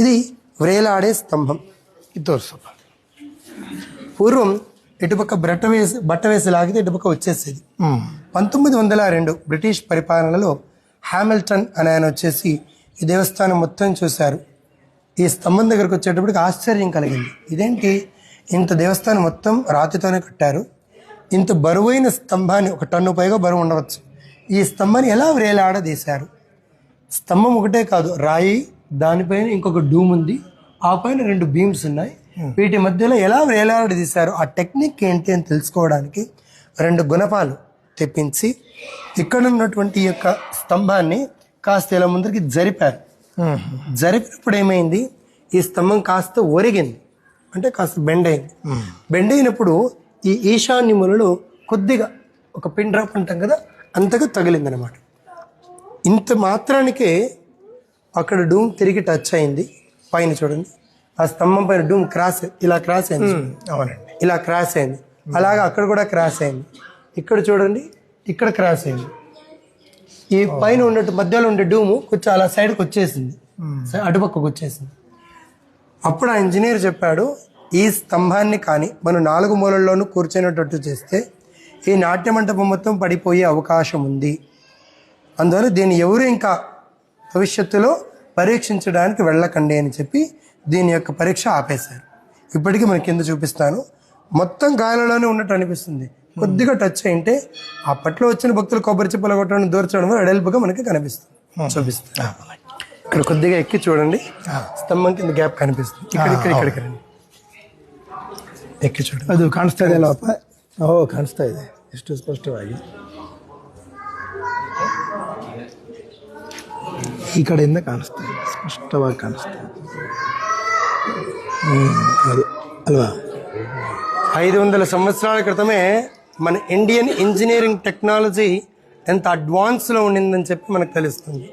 ఇది వ్రేలాడే స్తంభం. ఇది తోర్సప్ప. పూర్వం ఇటుపక్క బట్ట వేసి లాగితే ఇటుపక్క వచ్చేసేది. 1902 బ్రిటిష్ పరిపాలనలో హ్యామిల్టన్ అనే ఆయన వచ్చేసి ఈ దేవస్థానం మొత్తం చూశారు. ఈ స్తంభం దగ్గరకు వచ్చేటప్పటికి ఆశ్చర్యం కలిగింది. ఇదేంటి, ఇంత దేవస్థానం మొత్తం రాతితోనే కట్టారు, ఇంత బరువైన స్తంభాన్ని, 1 టన్ను పైగా బరువు ఉండవచ్చు, ఈ స్తంభాన్ని ఎలా వ్రేలాడదీశారు? స్తంభం ఒకటే కాదు, రాయి, దానిపైన ఇంకొక డూమ్ ఉంది, ఆ పైన 2 బీమ్స్ ఉన్నాయి, వీటి మధ్యలో ఎలా వేలాడదీశారు, ఆ టెక్నిక్ ఏంటి అని తెలుసుకోవడానికి 2 గుణపాలు తెప్పించి ఇక్కడ ఉన్నటువంటి ఈ యొక్క స్తంభాన్ని కాస్త ఇలా ముందరికి జరిపారు. జరిపినప్పుడు ఏమైంది, ఈ స్తంభం కాస్త ఒరిగింది, అంటే కాస్త బెండ్ అయింది. బెండ్ అయినప్పుడు ఈ ఈశాన్య మూలలో కొద్దిగా ఒక పిన్ డ్రాప్ అంటాం కదా, అంతగా తగిలింది అనమాట. ఇంత మాత్రానికే అక్కడ డూమ్ తిరిగి టచ్ అయింది. పైన చూడండి, ఆ స్తంభం పైన డూమ్ ఇలా క్రాస్ అయింది. అవునండి, ఇలా క్రాస్ అయింది. అలాగా అక్కడ కూడా క్రాస్ అయింది. ఇక్కడ చూడండి, ఇక్కడ క్రాస్ అయింది. ఈ పైన ఉన్నట్టు మధ్యలో ఉండే డూము కొంచెం అలా సైడ్కి వచ్చేసింది, అటుపక్కకు వచ్చేసింది. అప్పుడు ఆ ఇంజనీర్ చెప్పాడు, ఈ స్తంభాన్ని కానీ మనం 4 మూలల్లోనూ కూర్చునేటట్టు చేస్తే ఈ నాట్య మంటపం మొత్తం పడిపోయే అవకాశం ఉంది. అందువల్ల దీన్ని ఎవరు ఇంకా భవిష్యత్తులో పరీక్షించడానికి వెళ్ళకండి అని చెప్పి దీని యొక్క పరీక్ష ఆపేశారు. ఇప్పటికీ మనకి కింద చూపిస్తాను, మొత్తం గాలిలోనే ఉన్నట్టు అనిపిస్తుంది. కొద్దిగా టచ్ అయింటే అప్పట్లో వచ్చిన భక్తులు కొబ్బరి చిప్పలు కొట్టడం, దూర్చడం వెడల్పుగా మనకి కనిపిస్తుంది. చూపిస్తాను, ఇక్కడ కొద్దిగా ఎక్కి చూడండి, స్తంభం కింద గ్యాప్ కనిపిస్తుంది. ఇక్కడికి రండి, ಎಕ್ಕಿ ಚೂಡು ಅದು ಕಾಣಿಸ್ತಾ ಇದೆ ಅಲ್ಲಪ್ಪ. ಕಾಣಿಸ್ತಾ ಇದೆ ಎಷ್ಟು ಸ್ಪಷ್ಟವಾಗಿ. ಈ ಕಡೆಯಿಂದ ಕಾಣಿಸ್ತಾ ಇದೆ, ಸ್ಪಷ್ಟವಾಗಿ ಕಾಣಿಸ್ತಾ ಇದೆ. ಅದು ಅಲ್ವಾ, 500 సంవత్సరాల క్రితమే మన ఇండియన్ ఇంజనీరింగ్ టెక్నాలజీ ఎంత అడ్వాన్స్లో ఉండిందని చెప్పి మనకు తెలుస్తుంది.